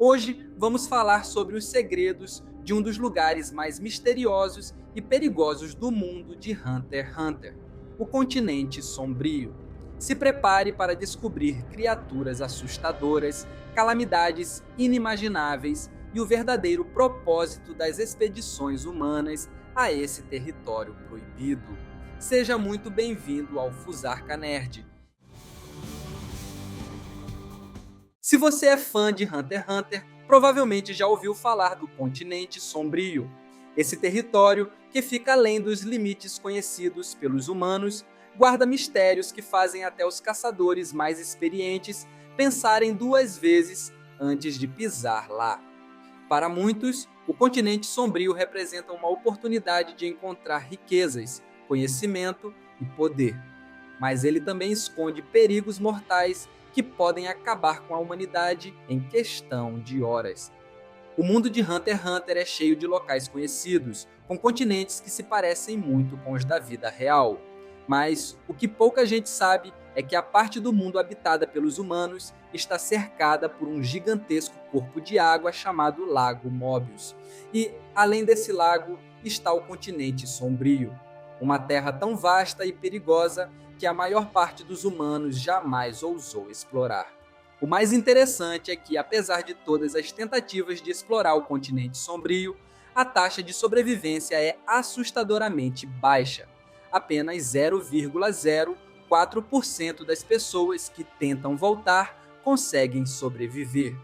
Hoje vamos falar sobre os segredos de um dos lugares mais misteriosos e perigosos do mundo de Hunter x Hunter, o continente sombrio. Se prepare para descobrir criaturas assustadoras, calamidades inimagináveis e o verdadeiro propósito das expedições humanas a esse território proibido. Seja muito bem-vindo ao Fusarca Nerd. Se você é fã de Hunter x Hunter, provavelmente já ouviu falar do continente sombrio. Esse território, que fica além dos limites conhecidos pelos humanos, guarda mistérios que fazem até os caçadores mais experientes pensarem duas vezes antes de pisar lá. Para muitos, o continente sombrio representa uma oportunidade de encontrar riquezas, conhecimento e poder. Mas ele também esconde perigos mortais que podem acabar com a humanidade em questão de horas. O mundo de Hunter x Hunter é cheio de locais conhecidos, com continentes que se parecem muito com os da vida real. Mas o que pouca gente sabe é que a parte do mundo habitada pelos humanos está cercada por um gigantesco corpo de água chamado Lago Mobius. E, além desse lago, está o continente sombrio, uma terra tão vasta e perigosa que a maior parte dos humanos jamais ousou explorar. O mais interessante é que, apesar de todas as tentativas de explorar o continente sombrio, a taxa de sobrevivência é assustadoramente baixa. Apenas 0,04% das pessoas que tentam voltar conseguem sobreviver.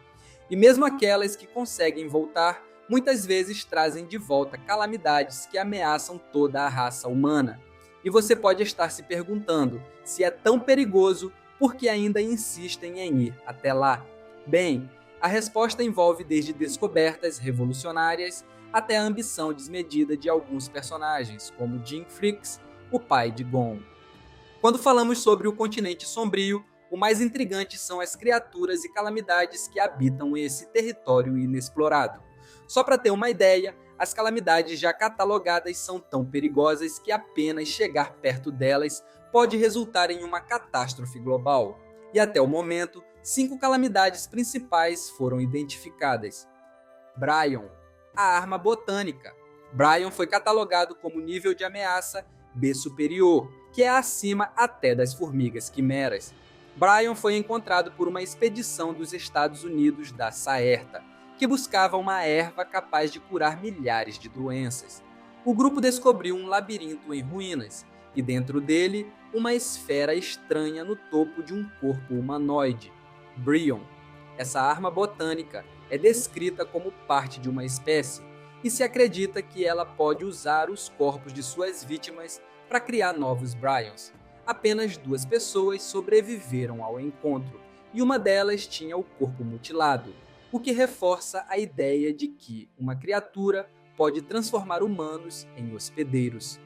E mesmo aquelas que conseguem voltar, muitas vezes trazem de volta calamidades que ameaçam toda a raça humana. E você pode estar se perguntando se é tão perigoso, por que ainda insistem em ir até lá? Bem, a resposta envolve desde descobertas revolucionárias até a ambição desmedida de alguns personagens, como Jim Freaks, o pai de Gon. Quando falamos sobre o continente sombrio, o mais intrigante são as criaturas e calamidades que habitam esse território inexplorado. Só para ter uma ideia, as calamidades já catalogadas são tão perigosas que apenas chegar perto delas pode resultar em uma catástrofe global. E até o momento, 5 calamidades principais foram identificadas. Bryon, a arma botânica. Bryon foi catalogado como nível de ameaça B superior, que é acima até das formigas quimeras. Bryon foi encontrado por uma expedição dos Estados Unidos da Saerta, que buscava uma erva capaz de curar milhares de doenças. O grupo descobriu um labirinto em ruínas, e dentro dele, uma esfera estranha no topo de um corpo humanoide, Bryon. Essa arma botânica é descrita como parte de uma espécie, e se acredita que ela pode usar os corpos de suas vítimas para criar novos Bryons. Apenas 2 pessoas sobreviveram ao encontro, e uma delas tinha o corpo mutilado, o que reforça a ideia de que uma criatura pode transformar humanos em hospedeiros.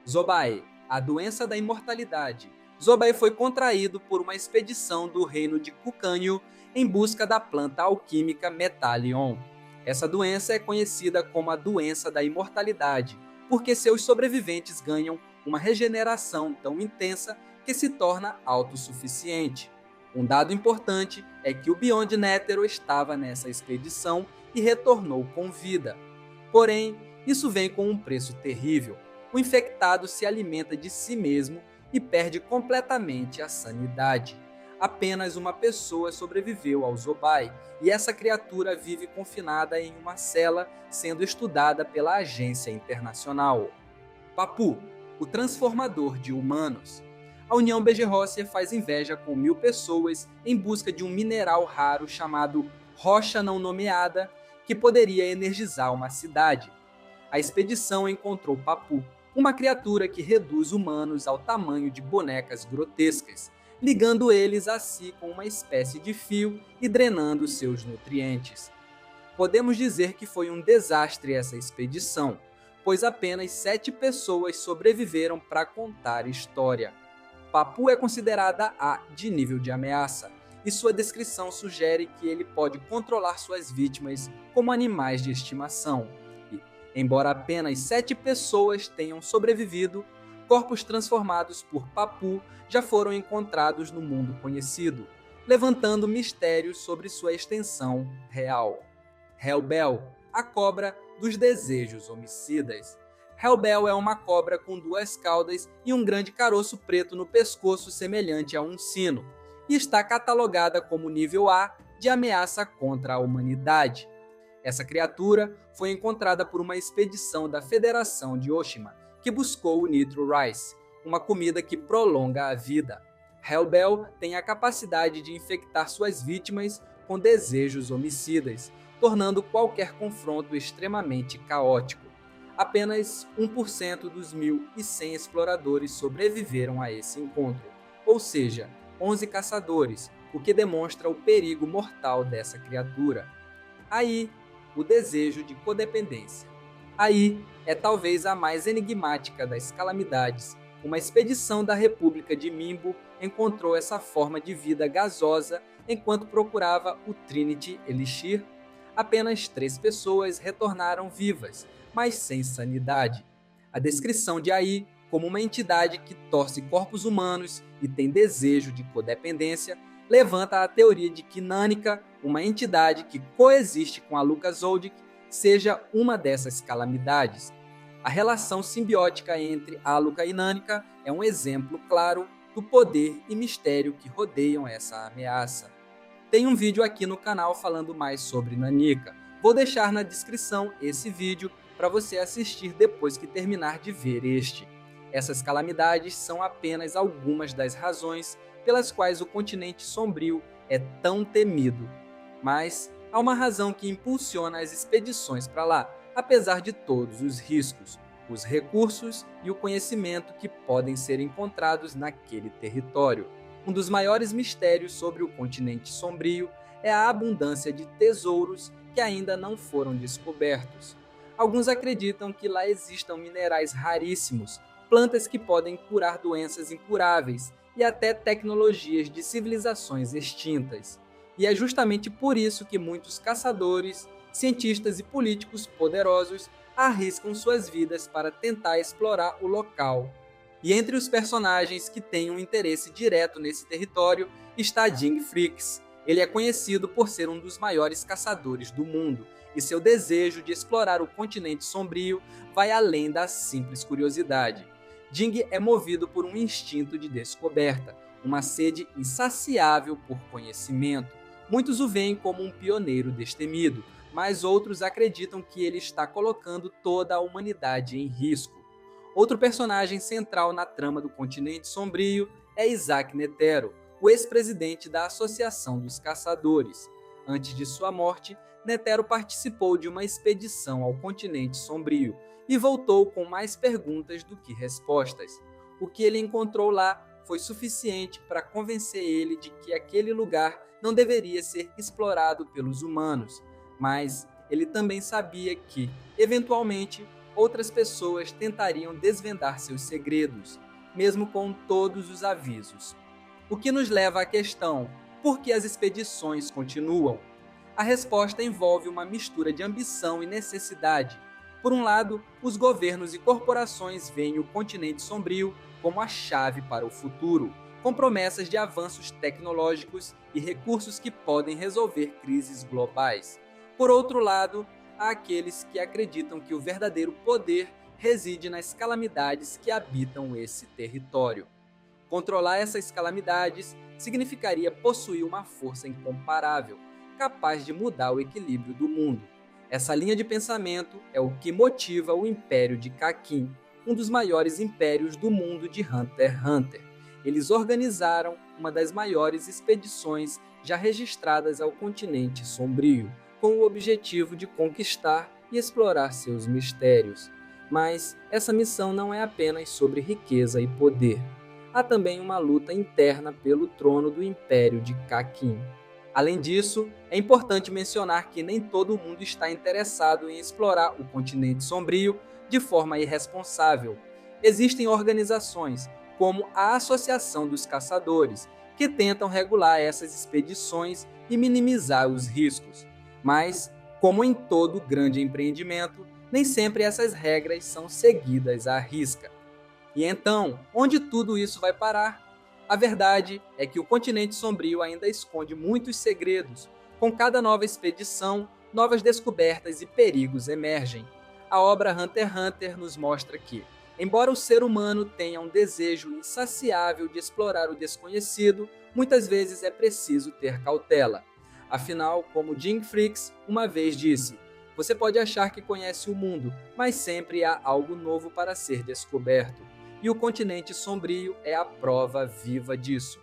Zobae, a doença da imortalidade. Zobae foi contraído por uma expedição do reino de Kukanyu em busca da planta alquímica Metalion. Essa doença é conhecida como a doença da imortalidade, porque seus sobreviventes ganham uma regeneração tão intensa que se torna autossuficiente. Um dado importante é que o Beyond Netero estava nessa expedição e retornou com vida. Porém, isso vem com um preço terrível. O infectado se alimenta de si mesmo e perde completamente a sanidade. Apenas uma pessoa sobreviveu ao Zobae, e essa criatura vive confinada em uma cela sendo estudada pela agência internacional. Papu, o transformador de humanos. A União Bejerróssia faz inveja com 1000 pessoas em busca de um mineral raro chamado rocha não nomeada, que poderia energizar uma cidade. A expedição encontrou Papu, uma criatura que reduz humanos ao tamanho de bonecas grotescas, ligando eles a si com uma espécie de fio e drenando seus nutrientes. Podemos dizer que foi um desastre essa expedição, pois apenas 7 pessoas sobreviveram para contar história. Papu é considerada A de nível de ameaça, e sua descrição sugere que ele pode controlar suas vítimas como animais de estimação. E, embora apenas 7 pessoas tenham sobrevivido, corpos transformados por Papu já foram encontrados no mundo conhecido. levantando mistérios sobre sua extensão real. Hellbell, a cobra dos desejos homicidas. Hellbell é uma cobra com 2 caudas e um grande caroço preto no pescoço semelhante a um sino, e está catalogada como nível A de ameaça contra a humanidade. Essa criatura foi encontrada por uma expedição da Federação de Oshima, que buscou o Nitro Rice, uma comida que prolonga a vida. Hellbell tem a capacidade de infectar suas vítimas com desejos homicidas, tornando qualquer confronto extremamente caótico. Apenas 1% dos 1.100 exploradores sobreviveram a esse encontro, ou seja, 11 caçadores, o que demonstra o perigo mortal dessa criatura. Aí, o desejo de codependência. Aí é talvez a mais enigmática das calamidades. Uma expedição da República de Mimbo encontrou essa forma de vida gasosa enquanto procurava o Trinity Elixir. Apenas 3 pessoas retornaram vivas, mas sem sanidade. A descrição de AI como uma entidade que torce corpos humanos e tem desejo de codependência levanta a teoria de que Nanika, uma entidade que coexiste com a Lucas-Zoldyck, seja uma dessas calamidades. A relação simbiótica entre Aluka e Nanika é um exemplo claro do poder e mistério que rodeiam essa ameaça. Tem um vídeo aqui no canal falando mais sobre Nanika. Vou deixar na descrição esse vídeo para você assistir depois que terminar de ver este. Essas calamidades são apenas algumas das razões pelas quais o continente sombrio é tão temido. Mas há uma razão que impulsiona as expedições para lá, apesar de todos os riscos, os recursos e o conhecimento que podem ser encontrados naquele território. Um dos maiores mistérios sobre o continente sombrio é a abundância de tesouros que ainda não foram descobertos. Alguns acreditam que lá existam minerais raríssimos, plantas que podem curar doenças incuráveis e até tecnologias de civilizações extintas. E é justamente por isso que muitos caçadores, cientistas e políticos poderosos arriscam suas vidas para tentar explorar o local. E entre os personagens que têm um interesse direto nesse território está Jing Fricks. Ele é conhecido por ser um dos maiores caçadores do mundo, e seu desejo de explorar o continente sombrio vai além da simples curiosidade. Jing é movido por um instinto de descoberta, uma sede insaciável por conhecimento. Muitos o veem como um pioneiro destemido, mas outros acreditam que ele está colocando toda a humanidade em risco. Outro personagem central na trama do continente sombrio é Isaac Netero, o ex-presidente da Associação dos Caçadores. Antes de sua morte, Netero participou de uma expedição ao continente sombrio e voltou com mais perguntas do que respostas. O que ele encontrou lá foi suficiente para convencer ele de que aquele lugar não deveria ser explorado pelos humanos, mas ele também sabia que, eventualmente, outras pessoas tentariam desvendar seus segredos, mesmo com todos os avisos. O que nos leva à questão: por que as expedições continuam? A resposta envolve uma mistura de ambição e necessidade. Por um lado, os governos e corporações veem o continente sombrio como a chave para o futuro, com promessas de avanços tecnológicos e recursos que podem resolver crises globais. Por outro lado, há aqueles que acreditam que o verdadeiro poder reside nas calamidades que habitam esse território. Controlar essas calamidades significaria possuir uma força incomparável, capaz de mudar o equilíbrio do mundo. Essa linha de pensamento é o que motiva o Império de Kakin, um dos maiores impérios do mundo de Hunter x Hunter. Eles organizaram uma das maiores expedições já registradas ao continente sombrio, com o objetivo de conquistar e explorar seus mistérios. Mas essa missão não é apenas sobre riqueza e poder. Há também uma luta interna pelo trono do Império de Kakin. Além disso, é importante mencionar que nem todo mundo está interessado em explorar o continente sombrio de forma irresponsável. Existem organizações, como a Associação dos Caçadores, que tentam regular essas expedições e minimizar os riscos. Mas, como em todo grande empreendimento, nem sempre essas regras são seguidas à risca. E então, onde tudo isso vai parar? A verdade é que o continente sombrio ainda esconde muitos segredos. Com cada nova expedição, novas descobertas e perigos emergem. A obra Hunter x Hunter nos mostra que, embora o ser humano tenha um desejo insaciável de explorar o desconhecido, muitas vezes é preciso ter cautela. Afinal, como Jim Freaks uma vez disse, você pode achar que conhece o mundo, mas sempre há algo novo para ser descoberto. E o continente sombrio é a prova viva disso.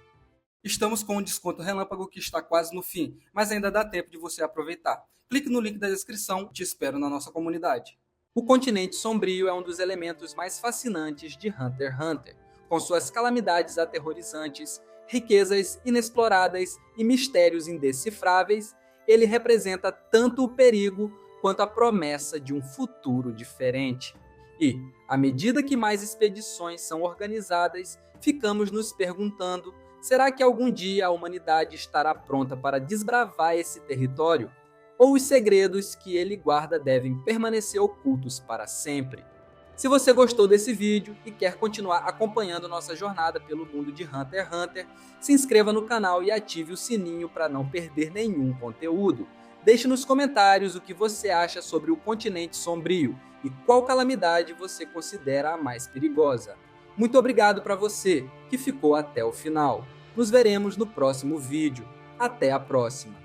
Estamos com um desconto relâmpago que está quase no fim, mas ainda dá tempo de você aproveitar. Clique no link da descrição, te espero na nossa comunidade. O continente sombrio é um dos elementos mais fascinantes de Hunter x Hunter, com suas calamidades aterrorizantes, riquezas inexploradas e mistérios indecifráveis. Ele representa tanto o perigo quanto a promessa de um futuro diferente. E, à medida que mais expedições são organizadas, ficamos nos perguntando: será que algum dia a humanidade estará pronta para desbravar esse território? Ou os segredos que ele guarda devem permanecer ocultos para sempre? Se você gostou desse vídeo e quer continuar acompanhando nossa jornada pelo mundo de Hunter x Hunter, se inscreva no canal e ative o sininho para não perder nenhum conteúdo. Deixe nos comentários o que você acha sobre o continente sombrio e qual calamidade você considera a mais perigosa. Muito obrigado para você que ficou até o final. Nos veremos no próximo vídeo. Até a próxima!